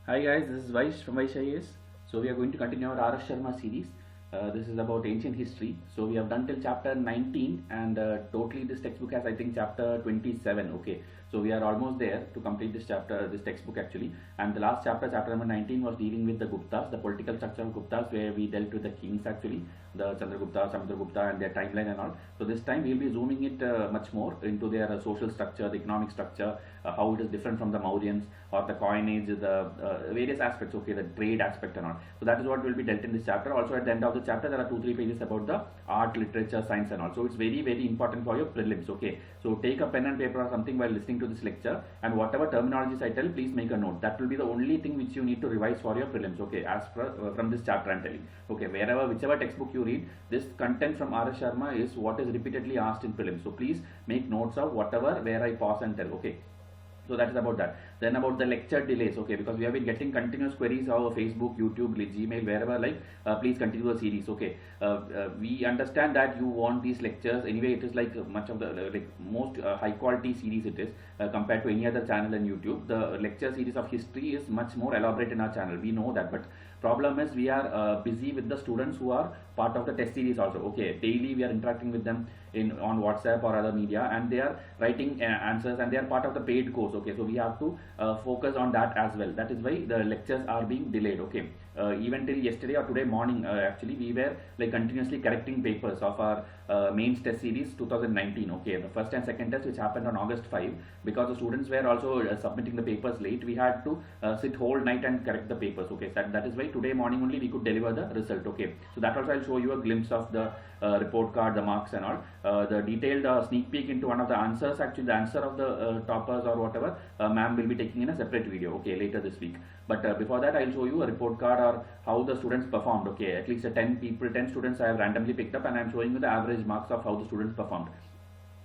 Hi guys, this is Vysh from Vysh IAS. So we are going to continue our RS Sharma series. This is about ancient history. So we have done till chapter 19 and totally this textbook has I think chapter 27. Okay, so we are almost there to complete this chapter, this textbook actually. And the last chapter, chapter number 19 was dealing with the Guptas, the political structure of Guptas, where we dealt with the kings actually, the Chandra Gupta, Samudra Gupta and their timeline and all. So this time we will be zooming it much more into their social structure, the economic structure, how it is different from the Mauryans or the coinage, the various aspects, okay, the trade aspect and all. So that is what will be dealt in this chapter. Also at the end of the chapter there are 2-3 pages about the art, literature, science and all. So it's very important for your prelims. Okay, so take a pen and paper or something while listening to this lecture, and whatever terminologies I tell, please make a note. That will be the only thing which you need to revise for your prelims. Okay, as per from this chapter I'm telling. Okay, whichever textbook you read, this content from R.S. Sharma is what is repeatedly asked in prelims. So please make notes of whatever where I pause and tell. Okay, so that is about that. Then about the lecture delays, okay, because we have been getting continuous queries over Facebook, YouTube, Gmail, wherever, like please continue the series. Okay, we understand that you want these lectures anyway. It is like much of the like most high quality series it is compared to any other channel on YouTube. The lecture series of history is much more elaborate in our channel, we know that, but problem is we are busy with the students who are part of the test series also. Okay, daily we are interacting with them on WhatsApp or other media, and they are writing answers, and they are part of the paid course. Okay, so we have to focus on that as well. That is why the lectures are being delayed. Okay, even till yesterday or today morning, actually we were like continuously correcting papers of our mains test series 2019. Okay, the first and second test which happened on August 5, because the students were also submitting the papers late, we had to sit whole night and correct the papers. Okay, so that is why today morning only we could deliver the result. Okay, so that also I'll show you a glimpse of the report card, the marks and all. The detailed sneak peek into one of the answers, actually the answer of the toppers or whatever, ma'am will be taking in a separate video, okay, later this week. But before that I'll show you a report card or how the students performed. Okay, at least 10 students I have randomly picked up, and I'm showing you the average marks of how the students performed,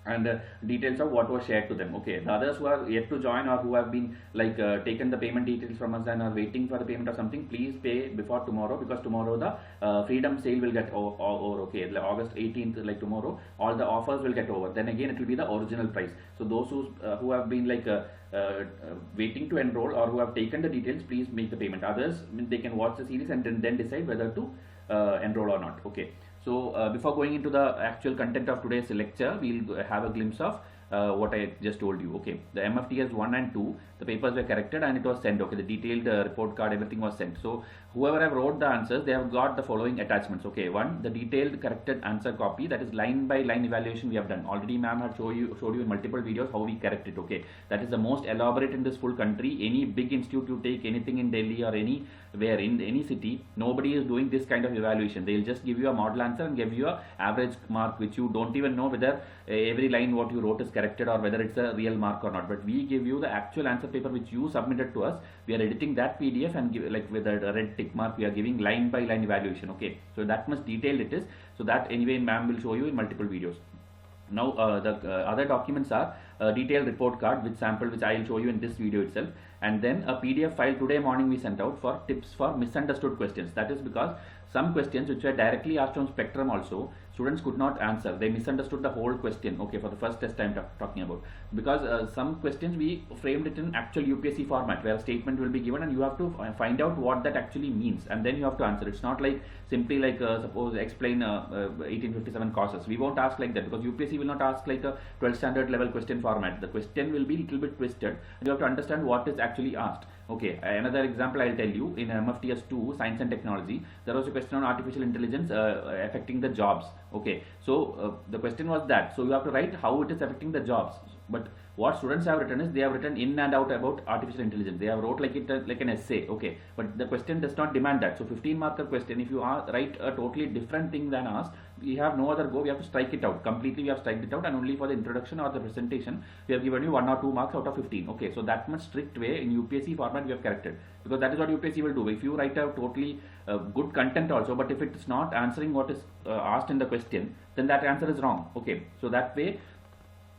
and details of what was shared to them. Okay, the others who are yet to join or who have been like taken the payment details from us and are waiting for the payment or something, please pay before tomorrow, because tomorrow the freedom sale will get over. Okay, like August 18th, like tomorrow all the offers will get over, then again it will be the original price. So those who have been like waiting to enroll or who have taken the details, please make the payment. Others, they can watch the series and then decide whether to enroll or not. Okay, so before going into the actual content of today's lecture, we'll have a glimpse of what I just told you. Okay, the MFTS 1 and 2, the papers were corrected and it was sent. Okay, the detailed report card, everything was sent. So whoever have wrote the answers, they have got the following attachments. Okay, one, the detailed corrected answer copy, that is line by line evaluation we have done already. Ma'am had showed you in multiple videos how we correct it. Okay, that is the most elaborate in this full country. Any big institute you take, anything in Delhi or anywhere in any city, nobody is doing this kind of evaluation. They'll just give you a model answer and give you a average mark, which you don't even know whether every line what you wrote is corrected or whether it's a real mark or not. But we give you the actual answer paper which you submitted to us. We are editing that PDF and give, like with a red tick mark, we are giving line by line evaluation. Okay, so that much detailed it is. So that anyway ma'am will show you in multiple videos. Now the other documents are a detailed report card with sample, which I will show you in this video itself, and then a PDF file today morning we sent out for tips for misunderstood questions. That is because some questions which were directly asked on Spectrum also, students could not answer. They misunderstood the whole question. Okay, for the first test I'm talking about, because some questions we framed it in actual UPSC format where a statement will be given and you have to find out what that actually means, and then you have to answer. It's not like simply like suppose explain 1857 causes. We won't ask like that, because UPSC will not ask like a 12th standard level question format. The question will be little bit twisted. You have to understand what is actually asked. Okay, another example I'll tell you. In MFTS 2, Science and Technology, there was a question on artificial intelligence affecting the jobs. Okay, so the question was that, so you have to write how it is affecting the jobs. But what students have written is they have written in and out about artificial intelligence. They have wrote like it like an essay. Okay, but the question does not demand that. So 15 marker question, if you write a totally different thing than asked, we have no other go. We have to strike it out completely. We have striked it out, and only for the introduction or the presentation we have given you 1 or 2 marks out of 15. Okay, so that much strict way in UPSC format we have corrected, because that is what UPSC will do. If you write a totally good content also, but if it's not answering what is asked in the question, then that answer is wrong. Okay, so that way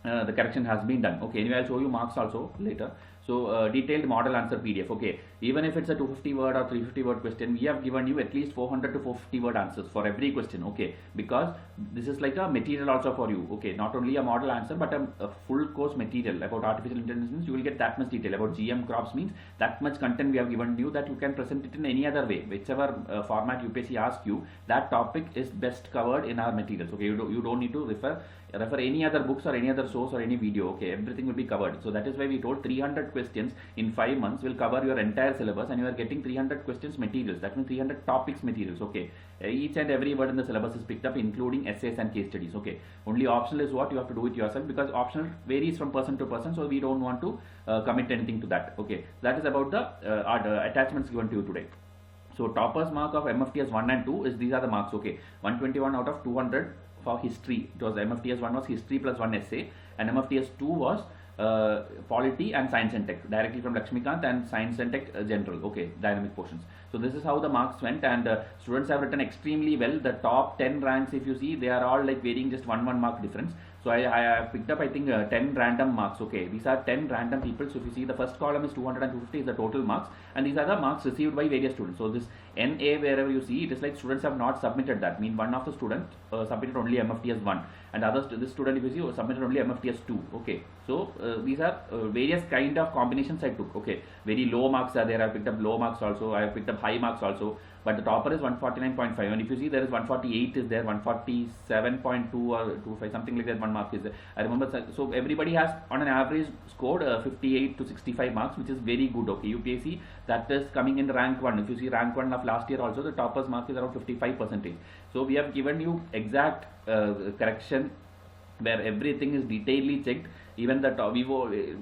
the correction has been done. Okay, anyway I'll show you marks also later. So detailed model answer PDF. Okay, even if it's a 250 word or 350 word question, we have given you at least 400 to 450 word answers for every question. Okay, because this is like a material also for you. Okay, not only a model answer but a full course material about artificial intelligence. You will get that much detail about GM crops, means that much content we have given you that you can present it in any other way, whichever format UPSC asks you. That topic is best covered in our materials. Okay, you don't need to refer any other books or any other source or any video. Okay, everything will be covered. So that is why we told 300 questions in 5 months will cover your entire syllabus, and you are getting 300 questions materials. That means 300 topics materials. Okay, each and every word in the syllabus is picked up, including essays and case studies. Okay, only optional is what you have to do it yourself, because optional varies from person to person, so we don't want to commit anything to that. Okay, that is about the attachments given to you today. So toppers mark of MFTS 1 and 2 is, these are the marks. Okay, 121 out of 200 for history. It was MFTS 1 was history plus 1 essay, and MFTS 2 was polity and science and tech, directly from Lakshmikant, and science and tech general. Okay, dynamic portions. So this is how the marks went, and students have written extremely well. The top 10 ranks, if you see, they are all like varying just 1 mark difference. So I picked up, I think, 10 random marks. Okay, these are 10 random people. So if you see, the first column is 200 and 250 is the total marks, and these are the marks received by various students. So this NA, wherever you see, it is like students have not submitted that. Mean one of the student submitted only MFTS 1, and others, this student, if you see, submitted only MFTS 2. Okay, so these are various kind of combinations I took. Okay, very low marks are there. I picked up low marks also. I have picked up high marks also. But the topper is 149.5, and if you see, there is 148 is there, 147.2 or 25, something like that, 1 mark is there. I remember. So everybody has on an average scored 58 to 65 marks, which is very good. Okay, UPSC, that is coming in rank 1. If you see rank 1 of last year also, the topper's mark is around 55%. So we have given you exact correction where everything is detailedly checked. Even the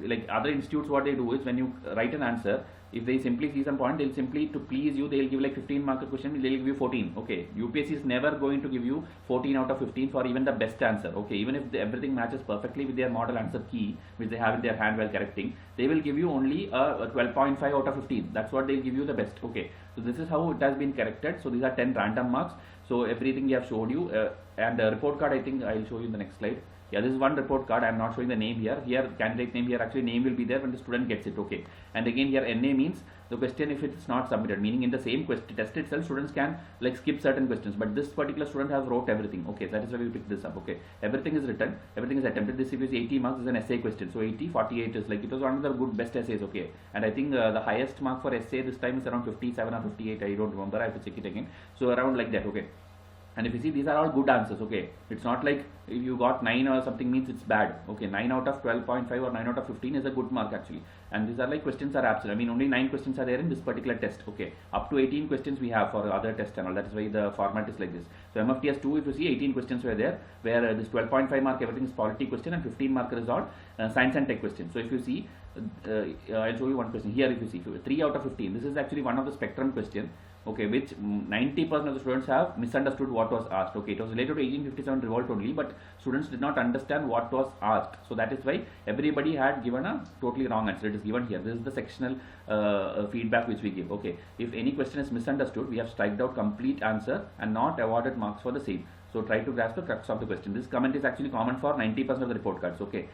like other institutes, what they do is, when you write an answer, if they simply see some point, they'll simply, to please you, they'll give like 15 mark question, they'll give you 14. Okay, UPSC is never going to give you 14 out of 15 for even the best answer. Okay, even if everything matches perfectly with their model answer key, which they have in their hand while correcting, they will give you only a 12.5 out of 15. That's what they'll give you the best. Okay, so this is how it has been corrected. So these are 10 random marks. So everything we have showed you, and report card, I think I'll show you in the next slide. Yeah, this is one report card. I am not showing the name here. Here, candidate name, here actually name will be there when the student gets it. Okay, and again here NA means the question if it's not submitted, meaning in the same test itself students can like skip certain questions, but this particular student has wrote everything. Okay, that is why we picked this up. Okay, everything is written, everything is attempted. This is 80 marks, is an essay question. So 80, 48 is like, it was one of the good best essays. Okay, and I think the highest mark for essay this time is around 57 or 58. I don't remember. I have to check it again. So around like that. Okay. And if you see, these are all good answers. Okay, it's not like if you got 9 or something means it's bad. Okay, 9 out of 12.5 or 9 out of 15 is a good mark actually. And these are like questions are absolute. I mean, only 9 questions are there in this particular test. Okay, up to 18 questions we have for other tests and all. That is why the format is like this. So MFTS 2, if you see, 18 questions were there, where this 12.5 mark everything is polity question, and 15 marker is all science and tech question. So if you see, I'll show you one question here. If you see, 3 out of 15, this is actually one of the spectrum question. Okay, which 90% of the students have misunderstood what was asked. Okay, it was related to 1857 revolt only, but students did not understand what was asked. So that is why everybody had given a totally wrong answer. It is given here. This is the sectional feedback which we give. Okay, if any question is misunderstood, we have striked out complete answer and not awarded marks for the same. So try to grasp the crux of the question. This comment is actually common for 90% of the report cards. Okay.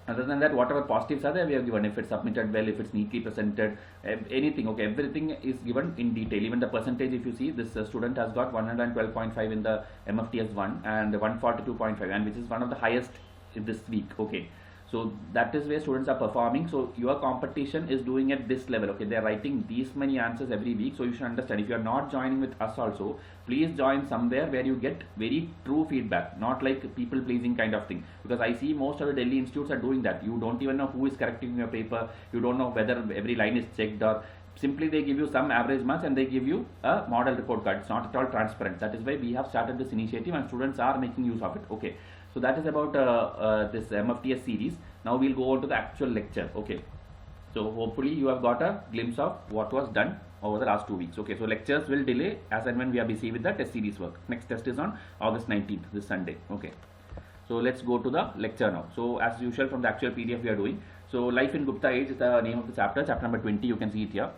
Other than that, whatever positives are there, we have given. If it's submitted well, if it's neatly presented, anything. Okay, everything is given in detail. Even the percentage, if you see, this student has got 112.5 in the MFTS 1 and 142.5, and which is one of the highest this week. Okay, so that is where students are performing. So your competition is doing at this level. Okay, they are writing these many answers every week. So you should understand, if you are not joining with us also, please join somewhere where you get very true feedback, not like people pleasing kind of thing. Because I see most of the Delhi institutes are doing that. You don't even know who is correcting your paper. You don't know whether every line is checked, or simply they give you some average marks and they give you a model report card. It's not at all transparent. That is why we have started this initiative and students are making use of it. Okay, so that is about this MFTS series. Now we'll go on to the actual lecture. Okay, so hopefully you have got a glimpse of what was done over the last 2 weeks. Okay, so lectures will delay as and when we are busy with the test series work. Next test is on August 19th, this Sunday. Okay, so let's go to the lecture now. So as usual, from the actual PDF we are doing. So life in Gupta age is the name of the chapter number 20. You can see it here.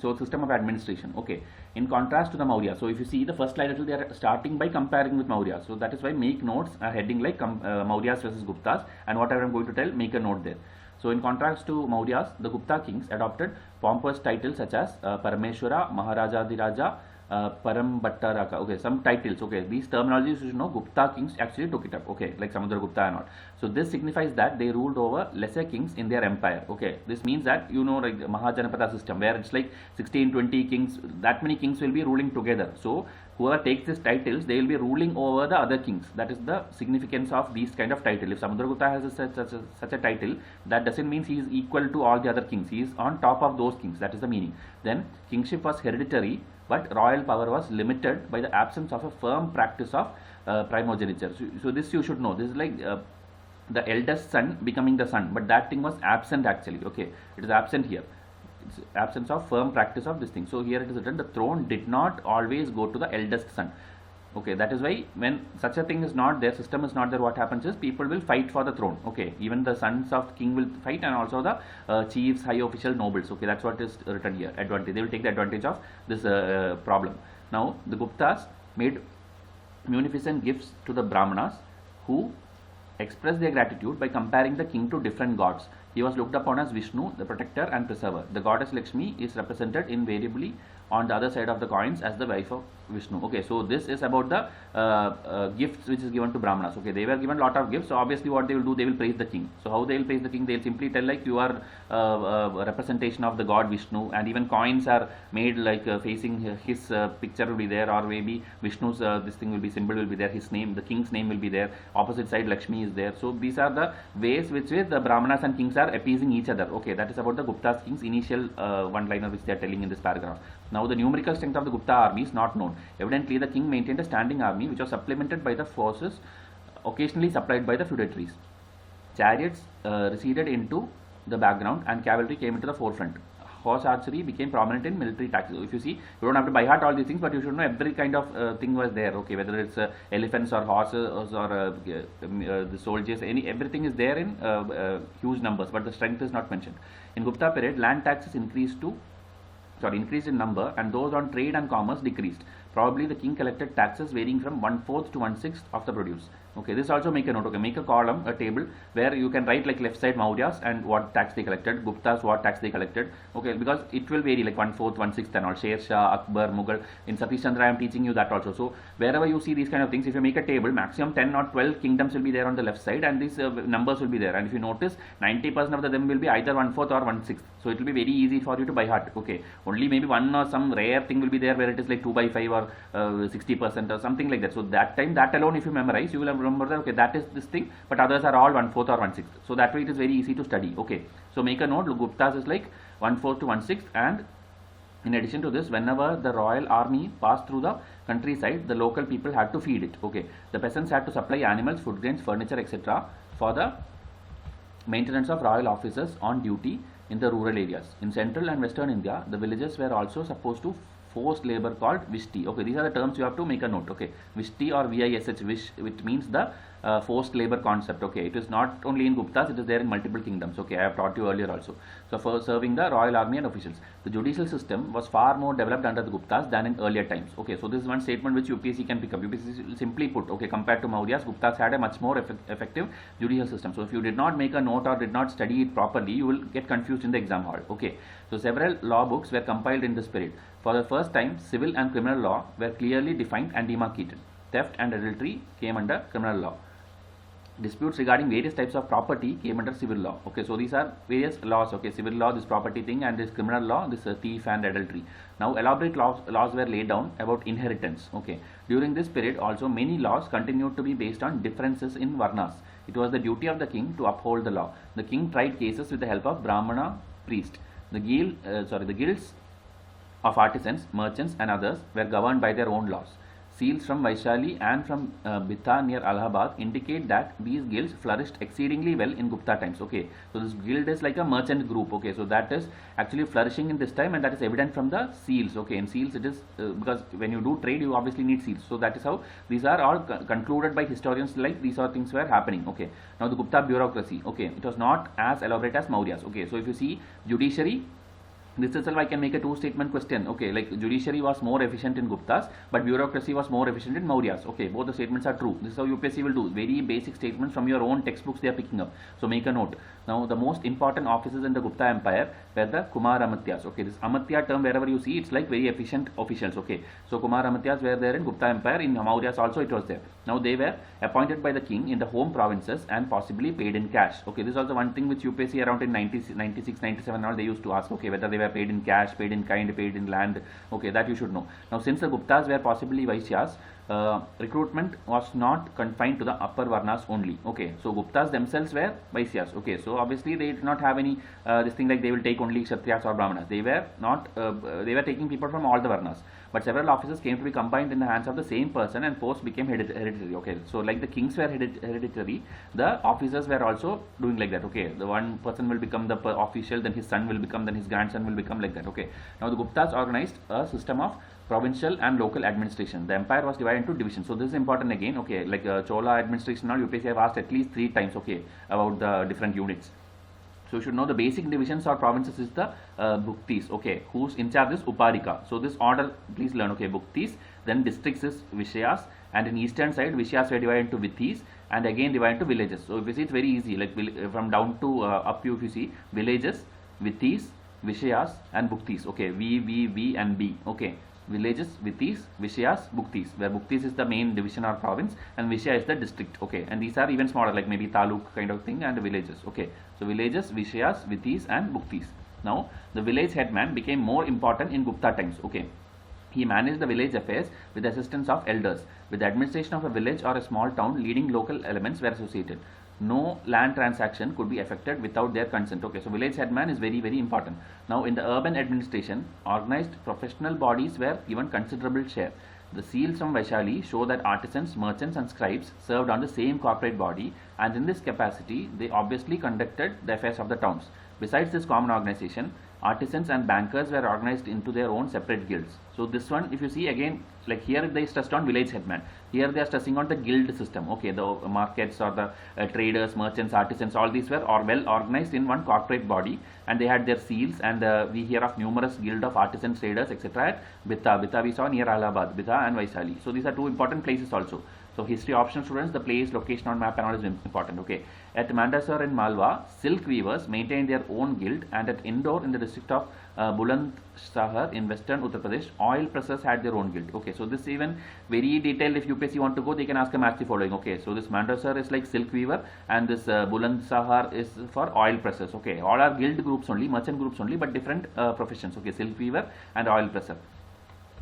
So system of administration. Okay, in contrast to the Maurya. So if you see the first line, they are starting by comparing with Maurya. So that is why make notes are heading like Mauryas versus Guptas, and whatever I'm going to tell, make a note there. So in contrast to Mauryas, the Gupta kings adopted pompous titles such as Parameshwara, Maharaja Parambhattaraka. Okay, some titles. Okay, these terminologies you should know. Gupta kings actually took it up. Okay, like Samudra Gupta and all. So this signifies that they ruled over lesser kings in their empire. Okay, this means that you know like the Mahajanapada system where it's like 16, 20 kings. That many kings will be ruling together. So whoever takes these titles, they will be ruling over the other kings. That is the significance of these kind of title. If Samudragupta has such a title, that doesn't mean he is equal to all the other kings. He is on top of those kings. That is the meaning. Then kingship was hereditary, but royal power was limited by the absence of a firm practice of primogeniture. So this you should know. This is like the eldest son becoming the son, but that thing was absent actually. Okay, it is absent here. It's absence of firm practice of this thing. So here it is written the throne did not always go to the eldest son. Okay, that is why when such a thing is not there, system is not there, what happens is people will fight for the throne. Okay, even the sons of king will fight, and also the chiefs, high official, nobles. Okay, that's what is written here. Advantage. They will take the advantage of this problem. Now the Guptas made munificent gifts to the Brahmanas, who expressed their gratitude by comparing the king to different gods. He was looked upon as Vishnu, the protector and preserver. The goddess Lakshmi is represented invariably on the other side of the coins as the wife of Vishnu. Okay, so this is about the gifts which is given to Brahmanas. Okay, they were given a lot of gifts. So obviously what they will do, they will praise the king. So how they will praise the king? They will simply tell like you are a representation of the god Vishnu, and even coins are made like facing his picture will be there, or maybe Vishnu's this thing will be, symbol will be there, his name, the king's name will be there, opposite side Lakshmi is there. So these are the ways which the Brahmanas and kings are appeasing each other. Okay, that is about the Gupta's kings initial one-liner which they are telling in this paragraph. Now the numerical strength of the Gupta army is not known. Evidently the king maintained a standing army which was supplemented by the forces occasionally supplied by the feudatories. Chariots receded into the background and cavalry came into the forefront. Horse archery became prominent in military tactics. If you see, you don't have to by heart all these things, but you should know every kind of thing was there. Okay, whether it's elephants or horses or the soldiers, everything is there in huge numbers, but the strength is not mentioned. In Gupta period, land taxes increased in number, and those on trade and commerce decreased. Probably the king collected taxes varying from 1/4 to 1/6 of the produce. Okay, this also make a note. Okay, make a column, a table where you can write like left side Mauryas and what tax they collected, Guptas what tax they collected. Okay, because it will vary like 1/4, 1/6 and all. Sher Shah, Akbar, Mughal. In Satish Chandra, I am teaching you that also. So wherever you see these kind of things, if you make a table, maximum 10 or 12 kingdoms will be there on the left side, and these numbers will be there. And if you notice, 90% of them will be either 1/4 or 1/6. So it will be very easy for you to by heart. Okay, only maybe one or some rare thing will be there where it is like 2/5 or 60% or something like that. So that time, that alone, if you memorize, you will remember that okay, that is this thing, but others are all 1/4 or 1/6. So that way it is very easy to study. Okay, so make a note. Guptas is like 1/4 to 1/6, and in addition to this, whenever the royal army passed through the countryside, the local people had to feed it. Okay, the peasants had to supply animals, food grains, furniture, etc. for the maintenance of royal officers on duty in the rural areas. In central and western India, the villages were also supposed to forced labor called Vishti. Okay, these are the terms you have to make a note. Okay, Vishti or Vish, which means the forced labor concept. Okay, it is not only in Guptas, it is there in multiple kingdoms. Okay, I have taught you earlier also. So for serving the royal army and officials, the judicial system was far more developed under the Guptas than in earlier times. Okay, so this is one statement which UPSC can pick up. UPSC will simply put, okay, compared to Mauryas, Guptas had a much more effective judicial system. So if you did not make a note or did not study it properly, you will get confused in the exam hall. Okay, so several law books were compiled in this period. For the first time, civil and criminal law were clearly defined and demarcated. Theft and adultery came under criminal law. Disputes regarding various types of property came under civil law. Okay, so these are various laws. Okay, civil law, this property thing, and this criminal law, this thief and adultery. Now elaborate laws were laid down about inheritance. Okay, during this period also many laws continued to be based on differences in varnas. It was the duty of the king to uphold the law. The king tried cases with the help of Brahmana priest. The guilds of artisans, merchants and others were governed by their own laws. Seals from Vaishali and from Bitha near Allahabad indicate that these guilds flourished exceedingly well in Gupta times. Okay, so this guild is like a merchant group. Okay, so that is actually flourishing in this time, and that is evident from the seals. Okay, in seals it is because when you do trade, you obviously need seals. So that is how these are all concluded by historians, like these are things were happening. Okay, now the Gupta bureaucracy. Okay, it was not as elaborate as Mauryas. Okay, so if you see judiciary, This itself I can make a two-statement question. Okay, like judiciary was more efficient in Guptas, but bureaucracy was more efficient in Mauryas. Okay, both the statements are true. This is how UPSC will do. Very basic statements from your own textbooks they are picking up. So make a note. Now the most important offices in the Gupta Empire were the Kumar Amatyas. Okay, this Amatya term wherever you see, it's like very efficient officials. Okay, so Kumar Amatyas were there in Gupta Empire. In Mauryas also it was there. Now they were appointed by the king in the home provinces and possibly paid in cash. Okay, this is also one thing which UPSC around in 96, 97 all they used to ask. Okay, whether they were paid in cash, paid in kind, paid in land. Okay, that you should know. Now since the Guptas were possibly Vaishyas, recruitment was not confined to the upper varnas only. Okay, so Guptas themselves were Vaishyas. Okay, so obviously they did not have any this thing like they will take only Kshatriyas or Brahmanas. They were not they were taking people from all the varnas, but several offices came to be combined in the hands of the same person and posts became hereditary. Okay, so like the kings were hereditary, the officers were also doing like that. Okay, the one person will become the official, then his son will become, then his grandson will become, like that. Okay, now the Guptas organized a system of provincial and local administration. The empire was divided into divisions. So this is important again. Okay, like Chola administration, now UPSC have asked at least 3 times. Okay, about the different units. So you should know the basic divisions or provinces is the Bhuktis. Okay, whose in charge is Uparika. So this order please learn. Okay, Bhuktis, then districts is Vishyas, and in eastern side Vishyas were divided into Vithis and again divided into villages. So if you see, it's very easy, like from down to up if you see villages, Vithis, Vishyas and Bhuktis. Okay, V and B. Okay, villages, Vithis, Vishyas, Bhuktis, where Bhuktis is the main division or province and Vishya is the district. Okay, and these are even smaller, like maybe Taluk kind of thing, and villages. Okay, so villages, Vishyas, Vithis and Bhuktis. Now the village headman became more important in Gupta times. Okay, he managed the village affairs with the assistance of elders. With the administration of a village or a small town, leading local elements were associated. No land transaction could be effected without their consent. Okay, so village headman is very, very important. Now in the urban administration, organized professional bodies were given considerable share. The seals from Vaishali show that artisans, merchants and scribes served on the same corporate body, and in this capacity they obviously conducted the affairs of the towns. Besides this common organization, artisans and bankers were organized into their own separate guilds. So this one, if you see again, like here they stressed on village headman, here they are stressing on the guild system. Okay, the markets or the traders, merchants, artisans, all these were well organized in one corporate body, and they had their seals, and we hear of numerous guild of artisans, traders, etc. at Bitha we saw near Allahabad, Bitha and Vaishali. So these are 2 important places also. So history option students, the place, location on map and all is important. Okay, at Mandasar and Malwa, silk weavers maintained their own guild, and at Indore in the district of Bulandshahr in western Uttar Pradesh, oil pressers had their own guild. Okay, so this even very detailed. If UPSC want to go, they can ask a match the following. Okay, so this Mandasar is like silk weaver, and this Bulandshahr is for oil pressers. Okay, all are guild groups only, merchant groups only, but different professions. Okay, silk weaver and oil presser.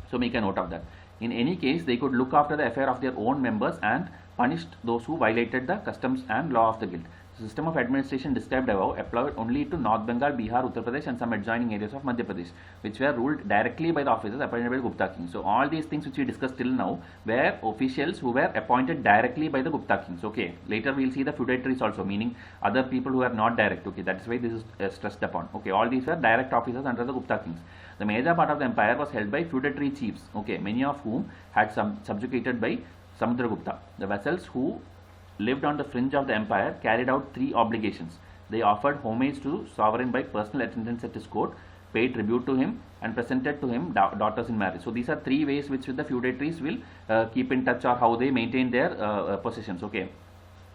So make a note of that. In any case, they could look after the affair of their own members and punished those who violated the customs and law of the guild. The system of administration described above applied only to North Bengal, Bihar, Uttar Pradesh and some adjoining areas of Madhya Pradesh, which were ruled directly by the officers appointed by the Gupta kings. So all these things which we discussed till now were officials who were appointed directly by the Gupta kings. Okay, later we will see the feudatories also, meaning other people who are not direct. Okay, that is why this is stressed upon. Okay, all these were direct officers under the Gupta kings. The major part of the empire was held by feudatory chiefs, okay, many of whom had subjugated by Samudragupta. The vassals who lived on the fringe of the empire carried out 3 obligations. They offered homage to sovereign by personal attendance at his court, paid tribute to him, and presented to him daughters in marriage. So these are 3 ways which the feudatories will keep in touch, or how they maintain their possessions. Okay,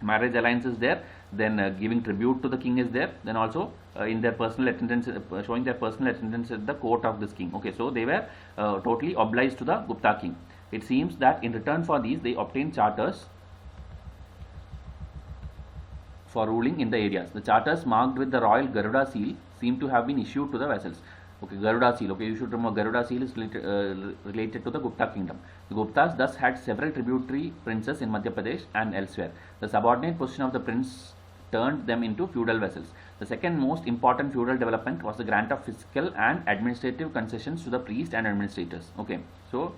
marriage alliance is there, then giving tribute to the king is there, then also in their personal attendance, showing their personal attendance at the court of this king. Okay, so they were totally obliged to the Gupta king. It seems that in return for these, they obtained charters for ruling in the areas. The charters marked with the royal Garuda seal seem to have been issued to the vassals. Okay, Garuda seal. Okay, you should remember Garuda seal is related to the Gupta kingdom. The Guptas thus had several tributary princes in Madhya Pradesh and elsewhere. The subordinate position of the prince turned them into feudal vassals. The second most important feudal development was the grant of fiscal and administrative concessions to the priests and administrators. Okay, so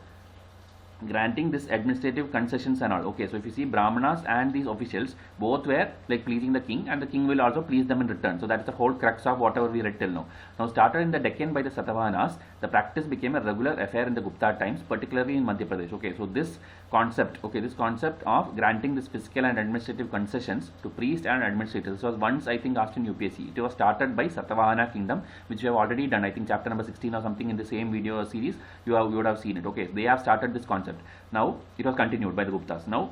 granting this administrative concessions and all. Okay, so if you see, Brahmanas and these officials both were like pleasing the king, and the king will also please them in return. So that is the whole crux of whatever we read till now. Now, started in the Deccan by the Satavahanas, the practice became a regular affair in the Gupta times, particularly in Madhya Pradesh. Okay, so this concept, this concept of granting this fiscal and administrative concessions to priests and administrators, this was once, I think, asked in UPSC. It was started by Satavahana kingdom, which we have already done. I think chapter number 16 or something in the same video series, you would have seen it. Okay, they have started this concept. Now it was continued by the Guptas. Now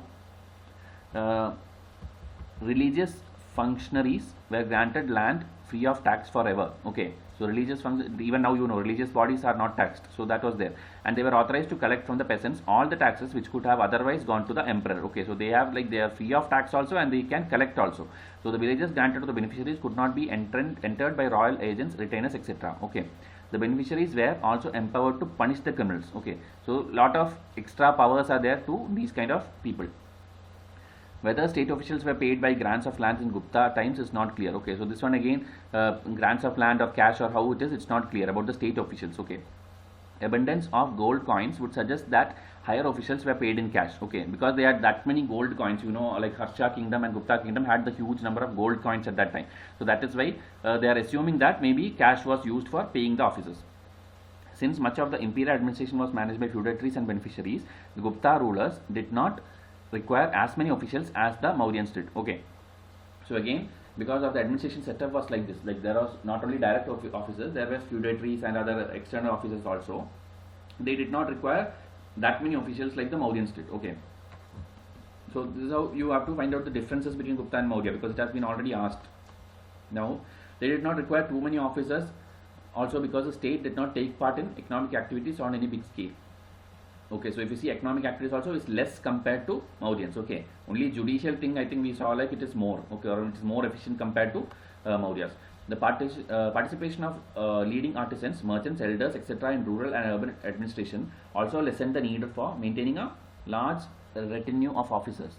religious functionaries were granted land free of tax forever. Okay, so religious functions, even now religious bodies are not taxed, so that was there, and they were authorized to collect from the peasants all the taxes which could have otherwise gone to the emperor. Okay, so they have they are free of tax also, and they can collect also. So the villages granted to the beneficiaries could not be entered by royal agents, retainers, etc. Okay, the beneficiaries were also empowered to punish the criminals. Okay, so lot of extra powers are there to these kind of people. Whether state officials were paid by grants of lands in Gupta times is not clear. Okay, so this one again, grants of land or cash or how it is, it's not clear about the state officials. Okay, abundance of gold coins would suggest that higher officials were paid in cash. Okay, because they had that many gold coins, like Harsha kingdom and Gupta kingdom had the huge number of gold coins at that time. So that is why they are assuming that maybe cash was used for paying the officers. Since much of the imperial administration was managed by feudatories and beneficiaries, the Gupta rulers did not require as many officials as the Mauryans did. Okay, so again, because of the administration setup was like this, like there was not only direct officers, there were feudatories and other external officers also. They did not require that many officials like the Mauryans did. Okay, so this is how you have to find out the differences between Gupta and Maurya, because it has been already asked. Now, they did not require too many officers also because the state did not take part in economic activities on any big scale. Okay, so if you see, economic activities also is less compared to Mauryans. Okay, only judicial thing I think we saw like it is more. Okay, or it is more efficient compared to Mauryas. The participation of leading artisans, merchants, elders, etc. in rural and urban administration also lessened the need for maintaining a large retinue of officers.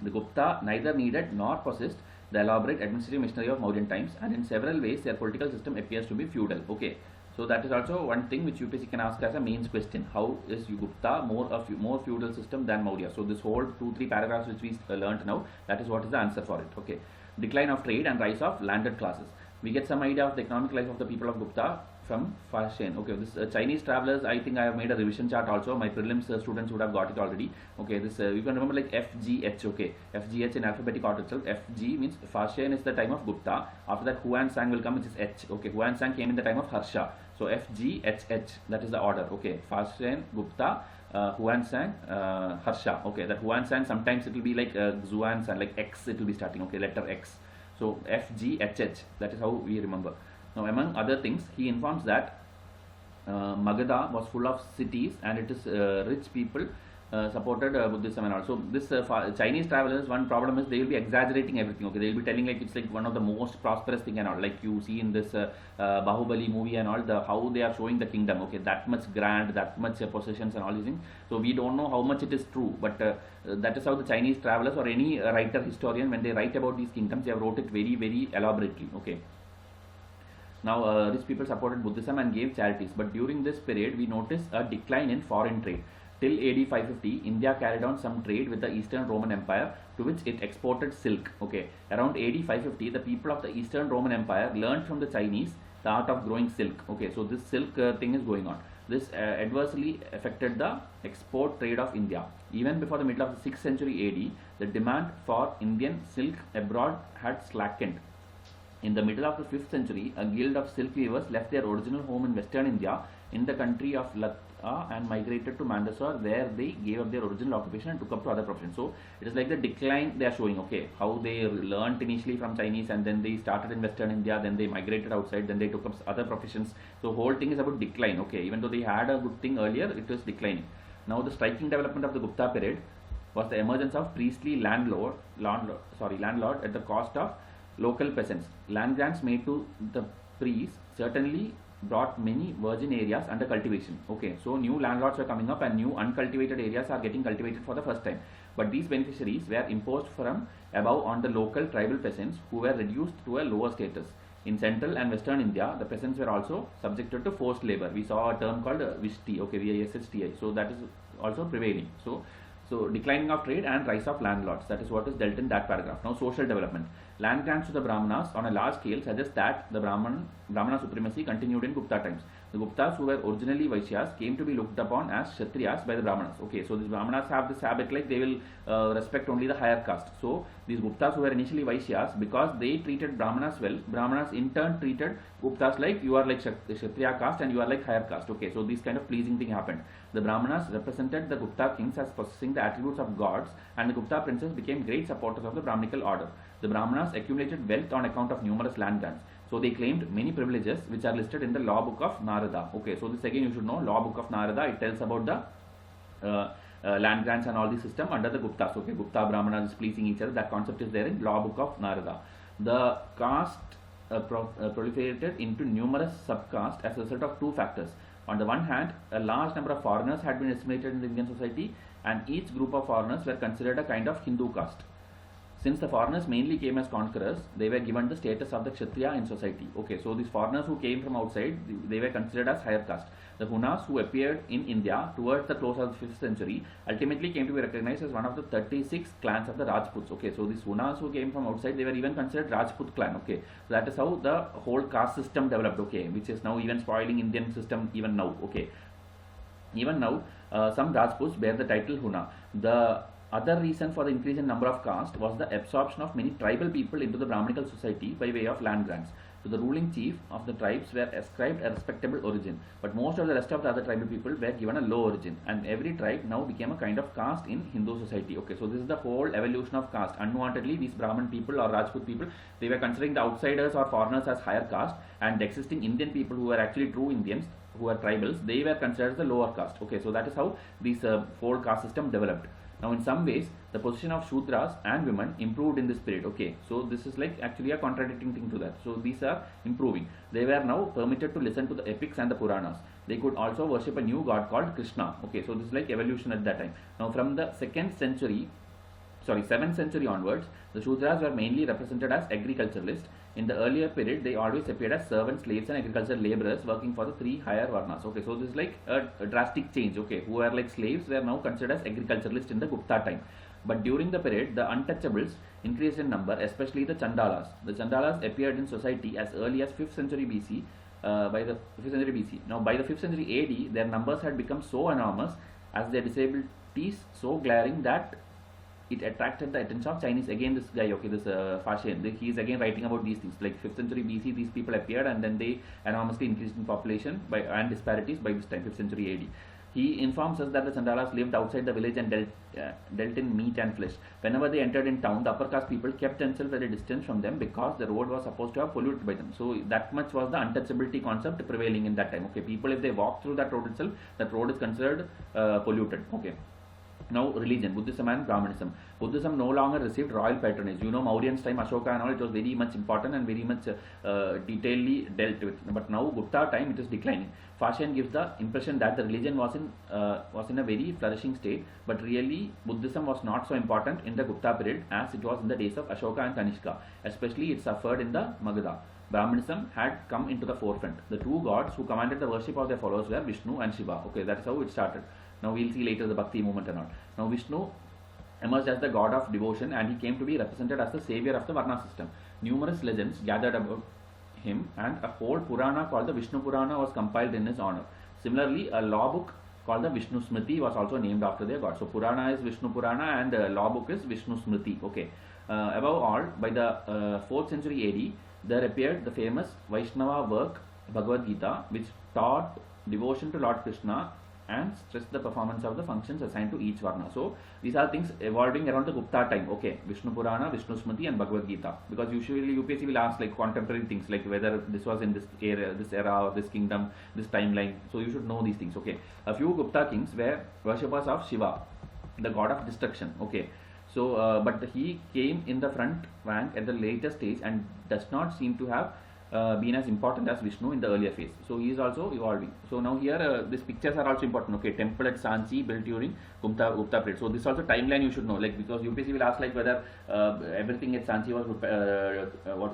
The Gupta neither needed nor possessed the elaborate administrative machinery of Mauryan times, and in several ways their political system appears to be feudal. Okay, so that is also one thing which UPSC can ask as a mains question. How is Gupta more feudal system than Maurya? So this whole 2-3 paragraphs which we learnt now, that is what is the answer for it. Okay, decline of trade and rise of landed classes. We get some idea of the economic life of the people of Gupta from Fashion. Okay, this Chinese travelers, I think I have made a revision chart also. My prelims students would have got it already. Okay, this you can remember like FGH. Okay, FGH in alphabetic order itself. FG means Fashion is the time of Gupta. After that Huan Sang will come, which is H. Okay, Huan Sang came in the time of Harsha. So FGHH, that is the order. Okay, Fashion, Gupta, Huan Sang, Harsha. Okay, that Huan Sang sometimes it will be like Xuan Sang, like X it will be starting. Okay, letter X. So FGHH, that is how we remember. Now, among other things, he informs that Magadha was full of cities and it is rich people supported Buddhism and all. So this Chinese travelers, one problem is they will be exaggerating everything. Okay, they will be telling like it's like one of the most prosperous thing and all. Like you see in this Bahubali movie and all, how they are showing the kingdom. Okay, that much grand, that much possessions and all these things. So we don't know how much it is true, but that is how the Chinese travelers or any writer, historian, when they write about these kingdoms, they have wrote it very, very elaborately. Okay. Now, these people supported Buddhism and gave charities, but during this period, we notice a decline in foreign trade. Till AD 550, India carried on some trade with the Eastern Roman Empire, to which it exported silk. Okay, around AD 550, the people of the Eastern Roman Empire learned from the Chinese the art of growing silk. Okay, so this silk thing is going on. This adversely affected the export trade of India. Even before the middle of the 6th century AD, the demand for Indian silk abroad had slackened. In the middle of the 5th century, a guild of silk weavers left their original home in Western India in the country of Latha and migrated to Mandsaur, where they gave up their original occupation and took up to other professions. So it is like the decline they are showing. Okay, how they learnt initially from Chinese and then they started in Western India, then they migrated outside, then they took up other professions. So whole thing is about decline. Okay, even though they had a good thing earlier, it was declining. Now the striking development of the Gupta period was the emergence of priestly landlord at the cost of local peasants. Land grants made to the priests certainly brought many virgin areas under cultivation. Okay, so new landlords were coming up and new uncultivated areas are getting cultivated for the first time. But these beneficiaries were imposed from above on the local tribal peasants who were reduced to a lower status. In central and western India, the peasants were also subjected to forced labor. We saw a term called Vishti. Okay, VISHTI. So that is also prevailing. So declining of trade and rise of landlords, that is what is dealt in that paragraph. Now social development. Land grants to the Brahmanas on a large scale suggest that the Brahmana supremacy continued in Gupta times. The Guptas, who were originally Vaishyas, came to be looked upon as Kshatriyas by the Brahmanas. Okay, so these Brahmanas have this habit like they will respect only the higher caste. So these Guptas, who were initially Vaishyas, because they treated Brahmanas well, Brahmanas in turn treated Guptas like you are like Kshatriya caste and you are like higher caste. Okay, so this kind of pleasing thing happened. The Brahmanas represented the Gupta kings as possessing the attributes of gods, and the Gupta princes became great supporters of the Brahminical order. The Brahmanas accumulated wealth on account of numerous land grants. So they claimed many privileges which are listed in the law book of Narada. Okay, so this again you should know, law book of Narada, it tells about the land grants and all the system under the Guptas. Okay, Gupta Brahmanas pleasing each other, that concept is there in law book of Narada. The caste proliferated into numerous subcastes as a result of two factors. On the one hand, a large number of foreigners had been assimilated in the Indian society, and each group of foreigners were considered a kind of Hindu caste. Since the foreigners mainly came as conquerors, they were given the status of the Kshatriya in society. Okay, so these foreigners who came from outside, they were considered as higher caste. The Hunas, who appeared in India towards the close of the 5th century, ultimately came to be recognized as one of the 36 clans of the Rajputs. Okay, so these Hunas who came from outside, they were even considered Rajput clan. Okay, so that is how the whole caste system developed. Okay, which is now even spoiling Indian system even now. Okay, even now some Rajputs bear the title Huna. The other reason for the increase in number of caste was the absorption of many tribal people into the Brahminical society by way of land grants. To the ruling chief of the tribes were ascribed a respectable origin, but most of the rest of the other tribal people were given a low origin, and every tribe now became a kind of caste in Hindu society. Okay, so this is the whole evolution of caste. Unwantedly, these Brahmin people or Rajput people, they were considering the outsiders or foreigners as higher caste, and the existing Indian people who were actually true Indians, who were tribals, they were considered as the lower caste. Okay, so that is how this whole caste system developed. Now in some ways, the position of Shudras and women improved in this period. Okay, so this is like actually a contradicting thing to that. So these are improving. They were now permitted to listen to the epics and the Puranas. They could also worship a new god called Krishna. Okay, so this is like evolution at that time. Now from the 7th century onwards, the Shudras were mainly represented as agriculturalists. In the earlier period, they always appeared as servants, slaves and agricultural laborers working for the 3 higher varnas. Okay, so this is like a drastic change. Okay, who were like slaves were now considered as agriculturalists in the Gupta time. But during the period, the untouchables increased in number, especially the Chandalas. The Chandalas appeared in society as early as 5th century BC. By the 5th century BC. Now by the 5th century AD, their numbers had become so enormous as their disabilities so glaring that it attracted the attention of Chinese. Again, this guy, okay, this Fashion, he is again writing about these things. Like 5th century BC, these people appeared, and then they enormously increased in population and disparities by this time, 5th century AD. He informs us that the Chandalas lived outside the village and dealt in meat and flesh. Whenever they entered in town, the upper caste people kept themselves at a distance from them because the road was supposed to have polluted by them. So that much was the untouchability concept prevailing in that time. Okay, people, if they walk through that road itself, that road is considered polluted. Okay. Now religion, Buddhism and Brahmanism. Buddhism no longer received royal patronage. You know, Mauryan's time, Ashoka and all, it was very much important and very much detailedly dealt with. But now Gupta time, it is declining. Fashion gives the impression that the religion was in a very flourishing state, but really Buddhism was not so important in the Gupta period as it was in the days of Ashoka and Kanishka. Especially it suffered in the Magadha. Brahmanism had come into the forefront. The two gods who commanded the worship of their followers were Vishnu and Shiva. Okay, that is how it started. Now we'll see later the Bhakti movement and all. Now Vishnu emerged as the god of devotion, and he came to be represented as the savior of the Varna system. Numerous legends gathered about him, and a whole Purana called the Vishnu Purana was compiled in his honor. Similarly, a law book called the Vishnu Smriti was also named after their god. So Purana is Vishnu Purana and law book is Vishnu Smriti. Okay. Above all, by the 4th century AD, there appeared the famous Vaishnava work Bhagavad Gita, which taught devotion to Lord Krishna and stressed the performance of the functions assigned to each Varna. So these are things evolving around the Gupta time. Okay, Vishnu Purana, Vishnu Smriti and Bhagavad Gita. Because usually UPSC will ask like contemporary things, like whether this was in this era or this kingdom, this timeline. So you should know these things. Okay, a few Gupta kings were worshippers of Shiva, the god of destruction. Okay, so but he came in the front rank at the later stage and does not seem to have been as important as Vishnu in the earlier phase. So he is also evolving. So now here these pictures are also important. Okay, temple at Sanchi built during Gupta period. So this also timeline you should know, like because UPSC will ask like whether everything at Sanchi was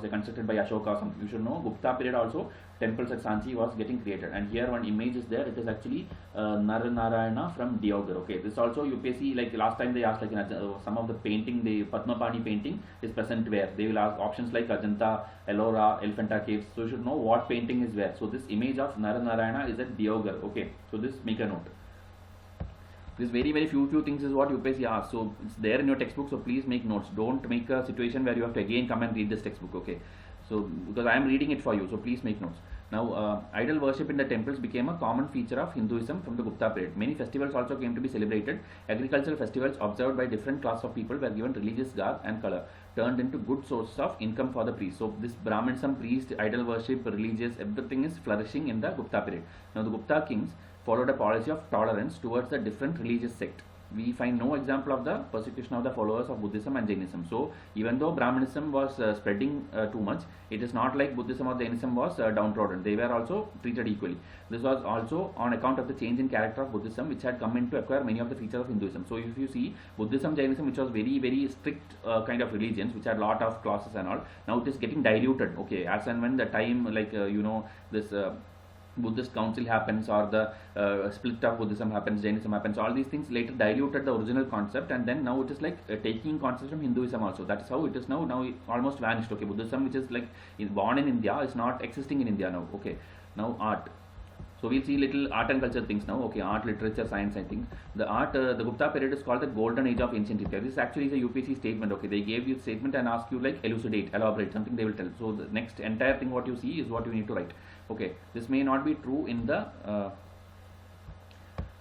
constructed by Ashoka or something. You should know Gupta period also temples at Sanchi was getting created. And here one image is there. It is actually Naranarayana from Deoghar. Okay, this also UPSC, like last time they asked, like some of the painting, the Padmapani painting is present where. They will ask options like Ajanta, Ellora, Elephanta caves. So you should know what painting is where. So this image of Naranarayana is at Deoghar. Okay, so this make a note. This very few things is what UPSC asks. So it's there in your textbook. So please make notes. Don't make a situation where you have to again come and read this textbook. Okay. So because I am reading it for you. So please make notes. Now idol worship in the temples became a common feature of Hinduism from the Gupta period. Many festivals also came to be celebrated. Agricultural festivals observed by different class of people were given religious garb and color, turned into good sources of income for the priests. So this Brahmanism, priest, idol worship, religious, everything is flourishing in the Gupta period. Now the Gupta kings followed a policy of tolerance towards the different religious sect. We find no example of the persecution of the followers of Buddhism and Jainism. So even though Brahmanism was spreading too much, it is not like Buddhism or Jainism was downtrodden. They were also treated equally. This was also on account of the change in character of Buddhism, which had come in to acquire many of the features of Hinduism. So if you see Buddhism, Jainism, which was very strict kind of religions, which had lot of clauses and all, now it is getting diluted. Okay, as and when the time, like this Buddhist council happens, or the split of Buddhism happens, Jainism happens, all these things later diluted the original concept, and then now it is like taking concepts from Hinduism also. That is how it is now. Now it almost vanished. Okay, Buddhism, which is like born in India, is not existing in India now. Okay, now art. So we'll see little art and culture things now. Okay, art, literature, science. I think the art, the Gupta period is called the golden age of ancient India. This actually is a UPSC statement. Okay, they gave you a statement and ask you like elucidate, elaborate, something they will tell. So the next entire thing what you see is what you need to write. Okay, this may not be true in the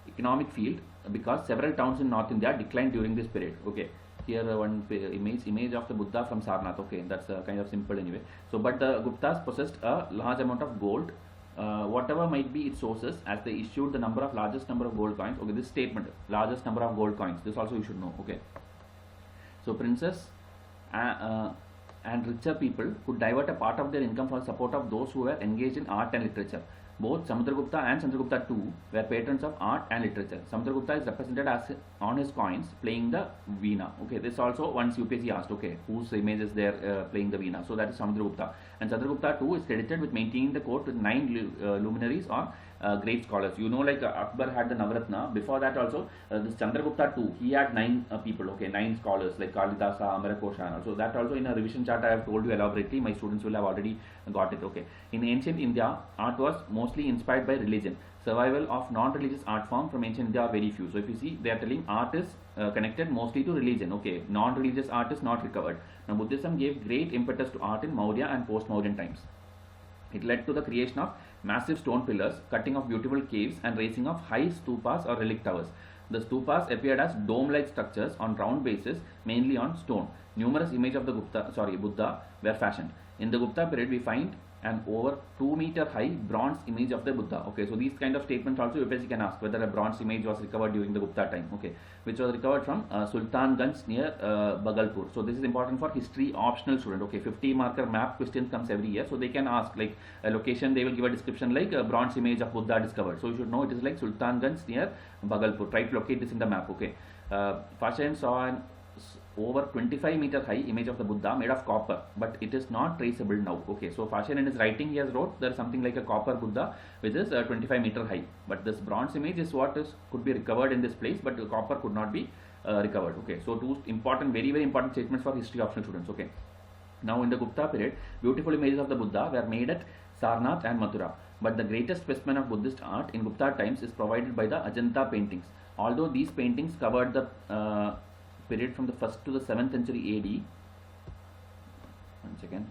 economic field because several towns in North India declined during this period. Okay, here one image of the Buddha from Sarnath. Okay, that's kind of simple anyway. So but the Guptas possessed a large amount of gold, whatever might be its sources, as they issued the largest number of gold coins. Okay, this statement, largest number of gold coins, this also you should know. Okay, so princes and richer people could divert a part of their income for the support of those who were engaged in art and literature. Both Samudragupta and Chandragupta too were patrons of art and literature. Samudragupta is represented as on his coins playing the veena. Okay, this also once UPSC asked, okay, whose image is there playing the veena? So that is Samudragupta. And Chandragupta too is credited with maintaining the court with 9 luminaries or great scholars. You know, like Akbar had the Navaratna. Before that also, this Chandragupta too, he had 9 people, okay, 9 scholars like Kalidasa, Amarakosha and also. That also in a revision chart I have told you elaborately. My students will have already got it. Okay, in ancient India, art was mostly inspired by religion. Survival of non-religious art form from ancient India are very few. So if you see, they are telling art is connected mostly to religion. Okay, non-religious art is not recovered. Now Buddhism gave great impetus to art in Maurya and post-Mauryan times. It led to the creation of massive stone pillars, cutting of beautiful caves, and raising of high stupas or relic towers. The stupas appeared as dome-like structures on round bases, mainly on stone. Numerous images of the Buddha were fashioned. In the Gupta period, we find an over 2 meter high bronze image of the Buddha. Okay, so these kind of statements also UPSC can ask whether a bronze image was recovered during the Gupta time. Okay, which was recovered from Sultanganj near Bhagalpur. So this is important for history optional student. Okay, 50 marker map questions comes every year, so they can ask like a location. They will give a description like a bronze image of Buddha discovered. So you should know it is like Sultanganj near Bhagalpur. Try to locate this in the map. Okay, Fashion saw an over 25 meter high image of the Buddha made of copper, but it is not traceable now. Okay, so Fashion in his writing he has wrote there is something like a copper Buddha which is 25 meter high, but this bronze image is what is could be recovered in this place, but the copper could not be recovered. Okay, so two important, very important statements for history optional students. Okay, now in the Gupta period, beautiful images of the Buddha were made at Sarnath and Mathura, but the greatest specimen of Buddhist art in Gupta times is provided by the Ajanta paintings. Although these paintings covered the period from the 1st to the 7th century AD.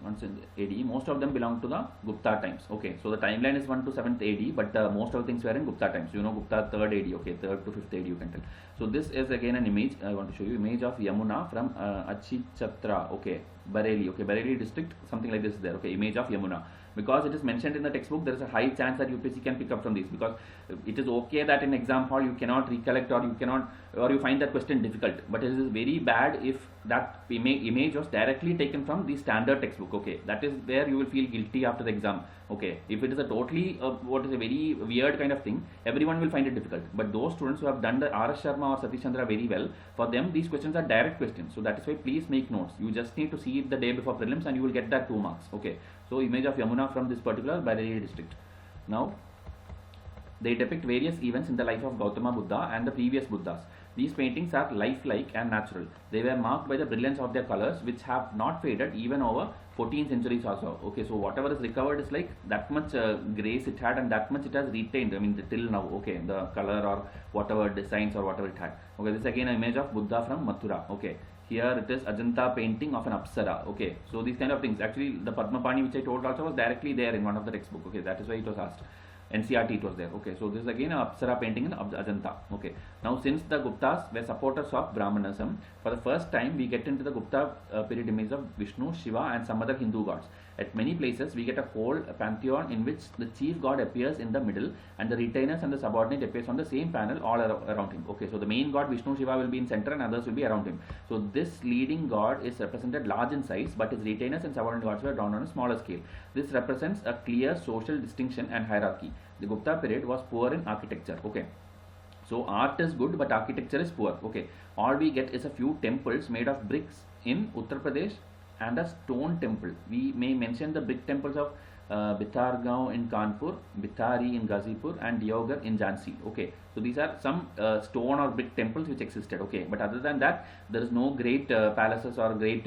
Once in AD, most of them belong to the Gupta times. Okay, so the timeline is 1 to 7th AD, but most of the things were in Gupta times. You know, Gupta 3rd AD. Okay, 3rd to 5th AD you can tell. So this is again an image. I want to show you image of Yamuna from Achichatra. Okay, Bareilly. Okay, Bareilly district, something like this is there. Okay, image of Yamuna. Because it is mentioned in the textbook, there is a high chance that UPSC can pick up from this, because it is okay that in exam hall you cannot recollect or you cannot, or you find that question difficult, but it is very bad if that image was directly taken from the standard textbook. Okay, that is where you will feel guilty after the exam. Okay, if it is a totally what is a very weird kind of thing, everyone will find it difficult. But those students who have done the RS Sharma or Satish Chandra very well, for them these questions are direct questions. So that is why please make notes. You just need to see it the day before prelims and you will get that 2 marks. Okay, so image of Yamuna from this particular Bareilly district. Now they depict various events in the life of Gautama Buddha and the previous Buddhas. These paintings are lifelike and natural. They were marked by the brilliance of their colors, which have not faded even over 14 centuries also. Okay, so whatever is recovered is like that much grace it had and that much it has retained. I mean, till now. Okay, the color or whatever designs or whatever it had. Okay, this is again an image of Buddha from Mathura. Okay, here it is Ajanta painting of an Apsara. Okay, so these kind of things. Actually, the Padmapani which I told also was directly there in one of the textbook. Okay, that is why it was asked. NCRT it was there. Okay, so this is again a Apsara painting in Ajanta. Okay, now since the Guptas were supporters of Brahmanism, for the first time we get into the Gupta period image of Vishnu, Shiva and some other Hindu gods. At many places we get a whole pantheon in which the chief god appears in the middle and the retainers and the subordinate appears on the same panel all around him. Okay, so the main god Vishnu, Shiva will be in center and others will be around him. So this leading god is represented large in size, but his retainers and subordinate gods were drawn on a smaller scale. This represents a clear social distinction and hierarchy. The Gupta period was poor in architecture. Okay, so art is good but architecture is poor. Okay, all we get is a few temples made of bricks in Uttar Pradesh and a stone temple. We may mention the brick temples of Bithargaon in Kanpur, Bithari in Ghazipur and Deoghar in Jhansi. Okay, so these are some stone or brick temples which existed. Okay, but other than that there is no great palaces or great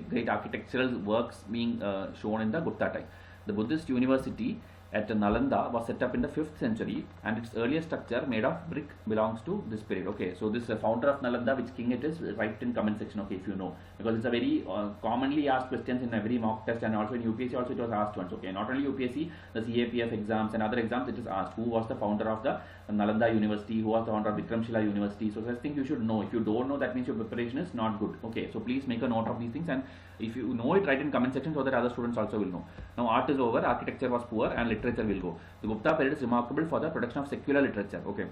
great architectural works being shown in the Gupta time. The Buddhist university at Nalanda was set up in the 5th century and its earliest structure made of brick belongs to this period. Okay, so this founder of Nalanda, which king it is, write in comment section. Okay, if you know, because it's a very commonly asked questions in every mock test and also in UPSC also it was asked once. Okay, not only UPSC, the CAPF exams and other exams it is asked who was the founder of the Nalanda University, who was the founder of Vikramshila University. So such things you should know. If you don't know, that means your preparation is not good. Okay, so please make a note of these things, and if you know it, write in comment section so that other students also will know. Now art is over, architecture was poor and literature will go. The Gupta period is remarkable for the production of secular literature. Okay,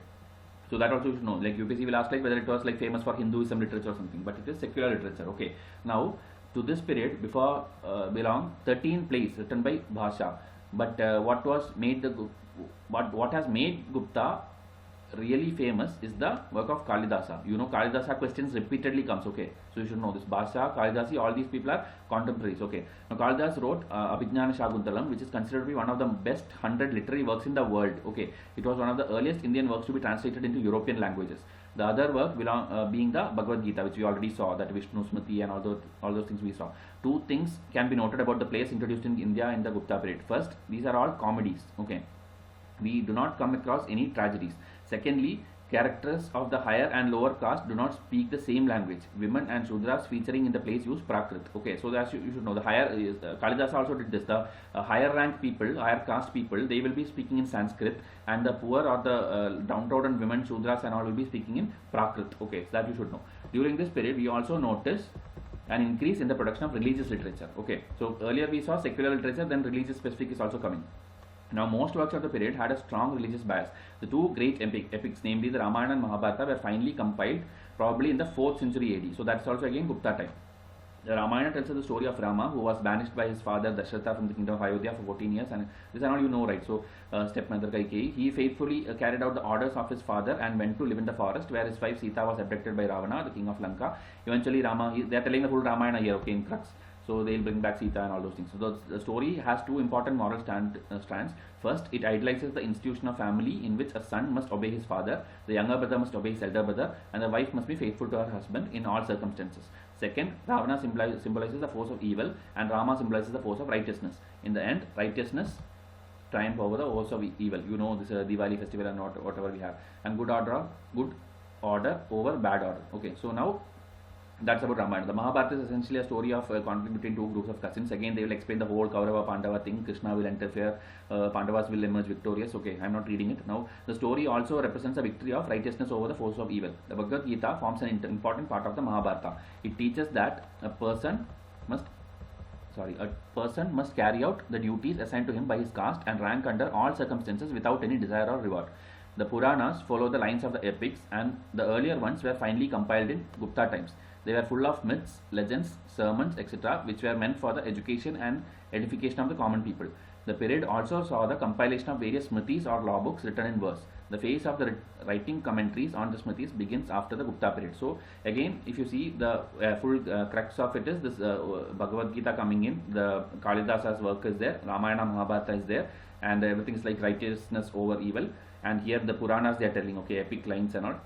so that also you should know. Like UPSC will ask like whether it was like famous for Hinduism literature or something, but it is secular literature. Okay, now to this period before belong 13 plays written by Bhasha. But what has made Gupta really famous is the work of Kalidasa. You know, Kalidasa questions repeatedly comes. Okay, so you should know this. Bhasha, Kalidasi, all these people are contemporaries. Okay, now Kalidas wrote Abhijnana Shakuntalam, which is considered to be one of the best 100 literary works in the world. Okay, it was one of the earliest Indian works to be translated into European languages. The other work being the Bhagavad Gita, which we already saw, that Vishnu Smriti and all those things we saw. Two things can be noted about the plays introduced in India in the Gupta period. First, these are all comedies. Okay, we do not come across any tragedies. Secondly, characters of the higher and lower caste do not speak the same language. Women and Shudras featuring in the plays use Prakrit. Okay, so that you should know. The higher is Kalidasa also did this. The higher rank people, higher caste people, they will be speaking in Sanskrit, and the poor or the downtrodden women, Shudras and all will be speaking in Prakrit. Okay, so that you should know. During this period, we also notice an increase in the production of religious literature. Okay, so earlier we saw secular literature, then religious specific is also coming. Now, most works of the period had a strong religious bias. The two great epics, namely the Ramayana and Mahabharata, were finally compiled probably in the 4th century AD. So that's also again Gupta time. The Ramayana tells us the story of Rama, who was banished by his father Dasharatha from the kingdom of Ayodhya for 14 years, and this is all you know, right? So stepmother Kaikeyi, he faithfully carried out the orders of his father and went to live in the forest, where his wife Sita was abducted by Ravana, the king of Lanka. Eventually they are telling the full Ramayana here, okay, in crux. So they'll bring back Sita and all those things. So the story has two important moral strands. First, it idolizes the institution of family in which a son must obey his father, the younger brother must obey his elder brother, and the wife must be faithful to her husband in all circumstances. Second, Ravana symbolizes the force of evil and Rama symbolizes the force of righteousness. In the end, righteousness triumph over the force of evil. You know, this Diwali festival and whatever we have. And good order over bad order. Okay, so now that's about Ramayana. The Mahabharata is essentially a story of conflict between two groups of cousins. Again, they will explain the whole Kaurava Pandava thing. Krishna will interfere, Pandavas will emerge victorious. Okay, I am not reading it. Now, the story also represents a victory of righteousness over the force of evil. The Bhagavad Gita forms an important part of the Mahabharata. It teaches that a person must carry out the duties assigned to him by his caste and rank under all circumstances without any desire or reward. The Puranas follow the lines of the epics, and the earlier ones were finally compiled in Gupta times. They were full of myths, legends, sermons, etc., which were meant for the education and edification of the common people. The period also saw the compilation of various smritis or law books written in verse. The phase of the writing commentaries on the smritis begins after the Gupta period. So again, if you see the full crux of it is this Bhagavad Gita coming in, the Kalidasa's work is there, Ramayana Mahabharata is there, and everything is like righteousness over evil. And here the Puranas they are telling, okay, epic lines and all.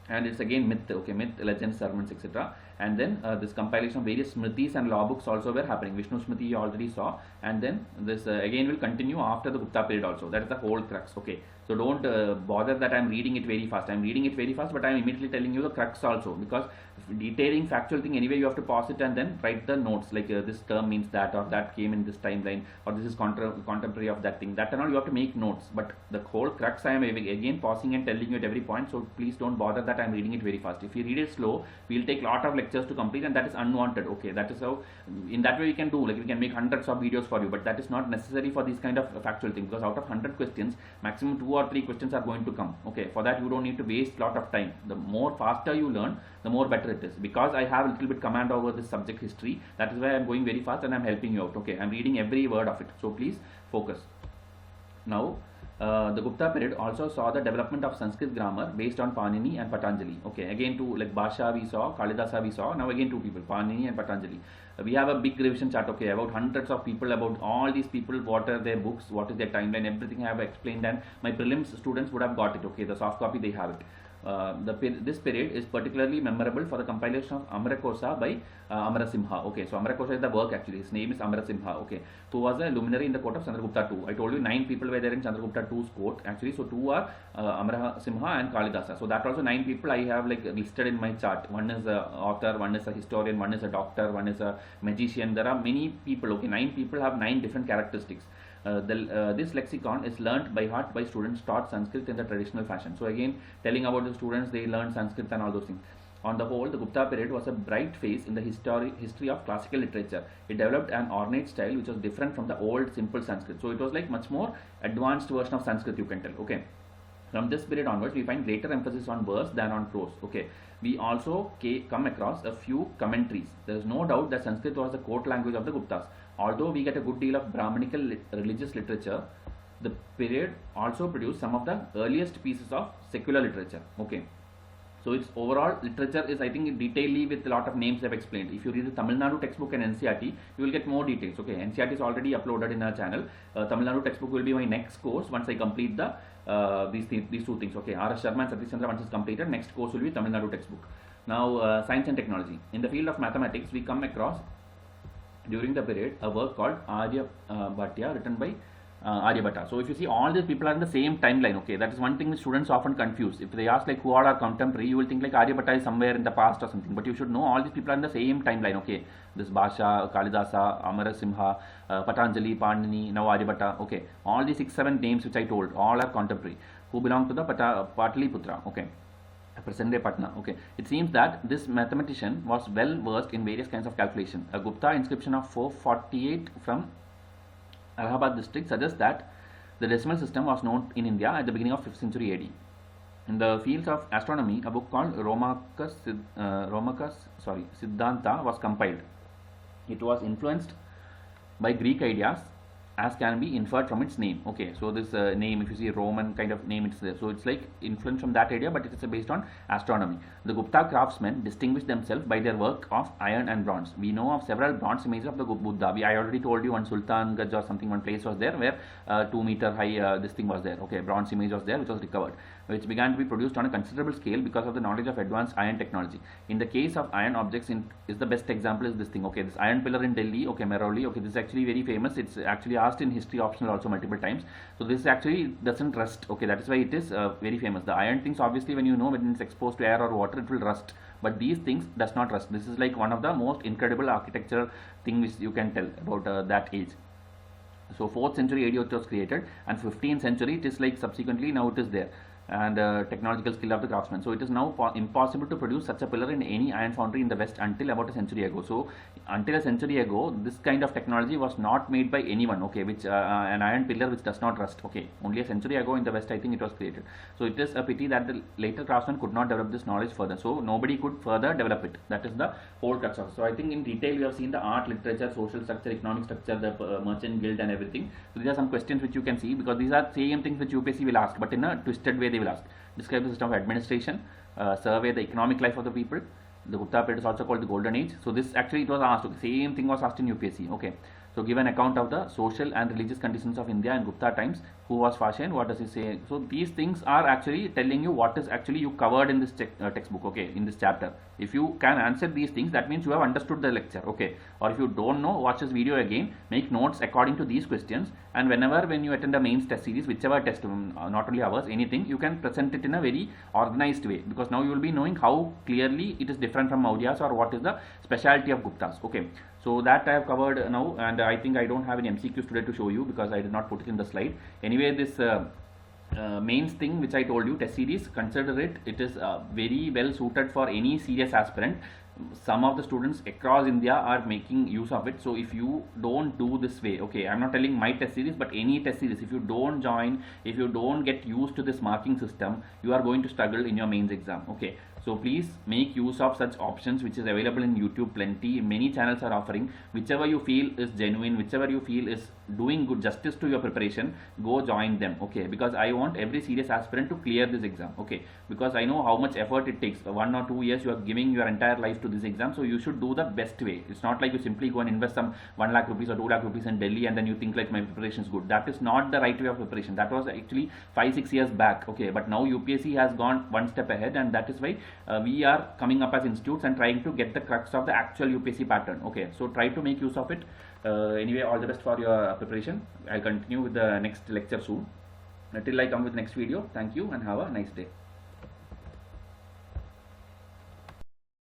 And it's again myth, okay, myth, legends, sermons, etc. And then this compilation of various smritis and law books also were happening. Vishnu Smriti you already saw, and then this again will continue after the Gupta period also. That is the whole crux, okay. So don't bother that I am reading it very fast. I am reading it very fast, but I am immediately telling you the crux also, because detailing factual thing anyway you have to pause it and then write the notes like this term means that, or that came in this timeline, or this is contemporary of that thing, that and all you have to make notes. But the whole crux I am again pausing and telling you at every point, so please don't bother that I am reading it very fast. If you read it slow, we will take lot of lectures to complete, and that is unwanted, okay. That is how, in that way we can do, like we can make hundreds of videos for you, but that is not necessary for this kind of factual thing, because out of 100 questions, maximum 2 or 3 questions are going to come, okay. For that you don't need to waste lot of time. The more faster you learn, the more better it is. Because I have a little bit command over this subject history, that is why I am going very fast and I am helping you out, okay. I am reading every word of it, so please focus. Now the Gupta period also saw the development of Sanskrit grammar based on Panini and Patanjali, okay. Again two, like Bhasha we saw, Kalidasa we saw, now again two people, Panini and Patanjali. We have a big revision chart, okay, about hundreds of people, about all these people, what are their books, what is their timeline, everything I have explained, and my prelims students would have got it, okay. The soft copy they have it. This period is particularly memorable for the compilation of Amarakosa by Amarasimha. Okay, so Amarakosa is the work actually. His name is Amarasimha. Okay, who was a luminary in the court of Chandragupta II. I told you 9 people were there in Chandragupta II's court actually. So 2 are Amarasimha and Kalidasa. So that also 9 people I have like listed in my chart. One is a author, one is a historian, one is a doctor, one is a magician. There are many people. Okay, 9 people have 9 different characteristics. This lexicon is learnt by heart by students taught Sanskrit in the traditional fashion. So again, telling about the students, they learned Sanskrit and all those things. On the whole, the Gupta period was a bright phase in the history of classical literature. It developed an ornate style which was different from the old simple Sanskrit. So it was like much more advanced version of Sanskrit, you can tell. Okay. From this period onwards, we find greater emphasis on verse than on prose. Okay. We also come across a few commentaries. There is no doubt that Sanskrit was the court language of the Guptas. Although we get a good deal of Brahmanical religious literature, the period also produced some of the earliest pieces of secular literature. Okay. So its overall literature is, I think, detailedly with a lot of names I've explained. If you read the Tamil Nadu textbook and NCRT, you will get more details. Okay, NCRT is already uploaded in our channel. Tamil Nadu textbook will be my next course once I complete the these two things. Okay, R.S. Sharma and Satish Chandra once it's completed, next course will be Tamil Nadu textbook. Now, science and technology. In the field of mathematics, we come across during the period a work called Aryabhata written by Aryabhata. So if you see, all these people are in the same timeline. Okay, that is one thing which students often confuse. If they ask like who are our contemporary, you will think like Aryabhata is somewhere in the past or something, but you should know all these people are in the same timeline. Okay, this Bhasha, Kalidasa, Amarasimha, Patanjali, Panini, now Aryabhata. Okay, all these 6-7 names which I told, all are contemporary who belong to the Pataliputra. Okay, present day Patna. Okay, it seems that this mathematician was well versed in various kinds of calculation. A Gupta inscription of 448 from Allahabad district suggests that the decimal system was known in India at the beginning of 5th century AD. In the fields of astronomy, a book called Siddhanta was compiled. It was influenced by Greek ideas, as can be inferred from its name. Okay, so this name, if you see Roman kind of name, it's there. So it's like influence from that idea, but it is based on astronomy. The Gupta craftsmen distinguished themselves by their work of iron and bronze. We know of several bronze images of the Buddha. I already told you one Sultan Gaj or something, one place was there where 2 meter high this thing was there. Okay, bronze image was there which was recovered, which began to be produced on a considerable scale because of the knowledge of advanced iron technology. In the case of iron objects, is the best example is this thing. Okay, this iron pillar in Delhi. Okay, Mehrauli. Okay, this is actually very famous. It's actually asked in history optional also multiple times. So this actually doesn't rust. Okay, that is why it is very famous. The iron things, obviously, when you know when it's exposed to air or water, it will rust. But these things does not rust. This is like one of the most incredible architecture thing which you can tell about that age. So 4th century AD it was created, and 15th century it is like subsequently now it is there. and technological skill of the craftsman. So it is now impossible to produce such a pillar in any iron foundry in the West until about a century ago. So until a century ago, this kind of technology was not made by anyone, okay, which an iron pillar which does not rust, okay. Only a century ago in the West, I think it was created. So it is a pity that the later craftsmen could not develop this knowledge further. So nobody could further develop it. That is the whole crux of it. So I think in detail we have seen the art, literature, social structure, economic structure, the merchant guild and everything. So these are some questions which you can see, because these are same things which UPSC will ask, but in a twisted way they will ask. Describe the system of administration, survey the economic life of the people. The Gupta period is also called the golden age. So this actually it was asked, okay, same thing was asked in UPSC, okay. So give an account of the social and religious conditions of India in Gupta times. Who was Fashion? What does he say? So these things are actually telling you what is actually you covered in this textbook, okay, in this chapter. If you can answer these things, that means you have understood the lecture, okay. Or if you don't know, watch this video again, make notes according to these questions, and when you attend a mains test series, whichever test, not only ours, anything, you can present it in a very organized way, because now you will be knowing how clearly it is different from Mauryas or what is the specialty of Guptas, okay. So that I have covered now, and I think I don't have any MCQs today to show you because I did not put it in the slide. Anyway, this mains thing which I told you, test series, consider it. It is very well suited for any serious aspirant. Some of the students across India are making use of it. So if you don't do this way, okay, I'm not telling my test series, but any test series, if you don't join, if you don't get used to this marking system, you are going to struggle in your mains exam, okay. So please make use of such options which is available in YouTube, plenty, many channels are offering. Whichever you feel is genuine, whichever you feel is doing good justice to your preparation, go join them, okay, because I want every serious aspirant to clear this exam, okay, because I know how much effort it takes. 1 or 2 years you are giving your entire life to this exam, so you should do the best way. It's not like you simply go and invest some 1 lakh rupees or 2 lakh rupees in Delhi and then you think like my preparation is good. That is not the right way of preparation. That was actually 5-6 years back, okay, but now UPSC has gone one step ahead, and that is why we are coming up as institutes and trying to get the crux of the actual UPSC pattern, okay. So try to make use of it. Anyway, all the best for your preparation. I'll continue with the next lecture soon. Until I come with next video, thank you and have a nice day.